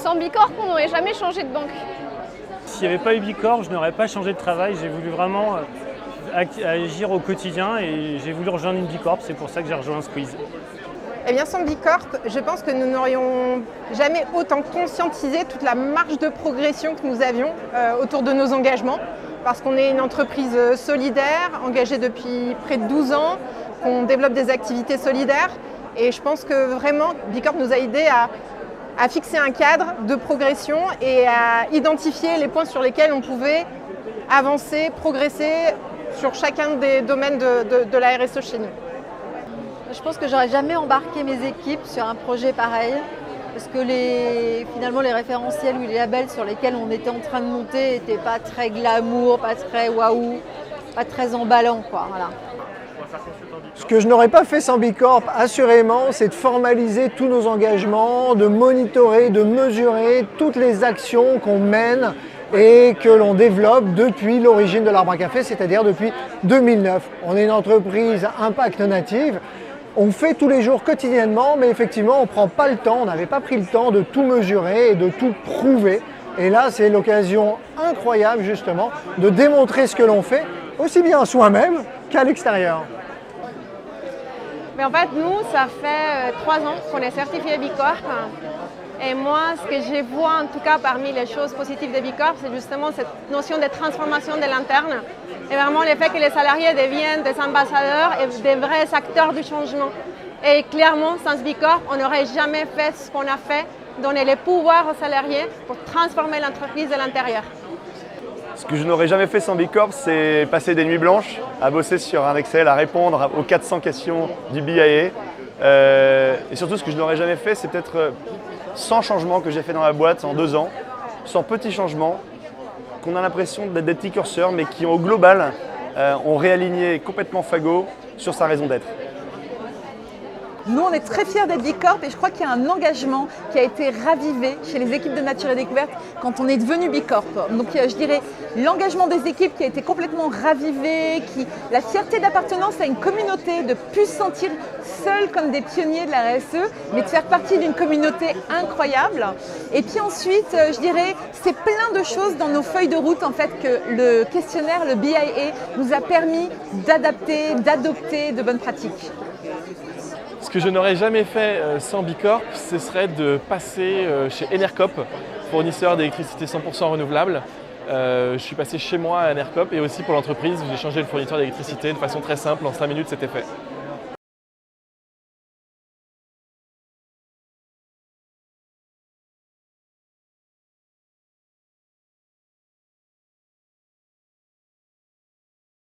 Sans Bicorp, on n'aurait jamais changé de banque. S'il n'y avait pas eu Bicorp, je n'aurais pas changé de travail. J'ai voulu vraiment agir au quotidien et j'ai voulu rejoindre une Bicorp. C'est pour ça que j'ai rejoint Squeeze. Eh bien, sans Bicorp, je pense que nous n'aurions jamais autant conscientisé toute la marge de progression que nous avions autour de nos engagements. Parce qu'on est une entreprise solidaire, engagée depuis près de 12 ans, qu'on développe des activités solidaires. Et je pense que vraiment, Bicorp nous a aidés à fixer un cadre de progression et à identifier les points sur lesquels on pouvait avancer, progresser sur chacun des domaines de la RSE chez nous. Je pense que j'aurais jamais embarqué mes équipes sur un projet pareil parce que finalement les référentiels ou les labels sur lesquels on était en train de monter n'étaient pas très glamour, pas très waouh, pas très emballants, quoi. Voilà. Ce que je n'aurais pas fait sans Bicorp, assurément, c'est de formaliser tous nos engagements, de monitorer, de mesurer toutes les actions qu'on mène et que l'on développe depuis l'origine de l'Arbre à Café, c'est-à-dire depuis 2009. On est une entreprise impact native. On fait tous les jours quotidiennement, mais effectivement, on ne prend pas le temps, on n'avait pas pris le temps de tout mesurer et de tout prouver. Et là, c'est l'occasion incroyable, justement, de démontrer ce que l'on fait, aussi bien à soi-même qu'à l'extérieur. Mais en fait, nous, ça fait 3 ans qu'on est certifié Bicorp. Et moi, ce que je vois en tout cas parmi les choses positives de Bicorp, c'est justement cette notion de transformation de l'interne. Et vraiment le fait que les salariés deviennent des ambassadeurs et des vrais acteurs du changement. Et clairement, sans Bicorp, on n'aurait jamais fait ce qu'on a fait, donner les pouvoirs aux salariés pour transformer l'entreprise de l'intérieur. Ce que je n'aurais jamais fait sans Bicorp, c'est passer des nuits blanches à bosser sur un Excel, à répondre aux 400 questions du BIA. Et surtout, ce que je n'aurais jamais fait, c'est peut-être 100 changements que j'ai fait dans la boîte en 2 ans, 100 petits changements qu'on a l'impression d'être des petits curseurs, mais qui au global ont réaligné complètement Fago sur sa raison d'être. Nous, on est très fiers d'être Bicorp et je crois qu'il y a un engagement qui a été ravivé chez les équipes de Nature et Découverte quand on est devenu Bicorp. Donc je dirais l'engagement des équipes qui a été complètement ravivé, la fierté d'appartenance à une communauté, de plus se sentir seuls comme des pionniers de la RSE, mais de faire partie d'une communauté incroyable. Et puis ensuite, je dirais, c'est plein de choses dans nos feuilles de route en fait que le questionnaire, le BIA, nous a permis d'adapter, d'adopter de bonnes pratiques. Ce que je n'aurais jamais fait sans Bicorp, ce serait de passer chez Enercop, fournisseur d'électricité 100% renouvelable. Je suis passé chez moi à Enercop et aussi pour l'entreprise, j'ai changé le fournisseur d'électricité de façon très simple, en 5 minutes c'était fait.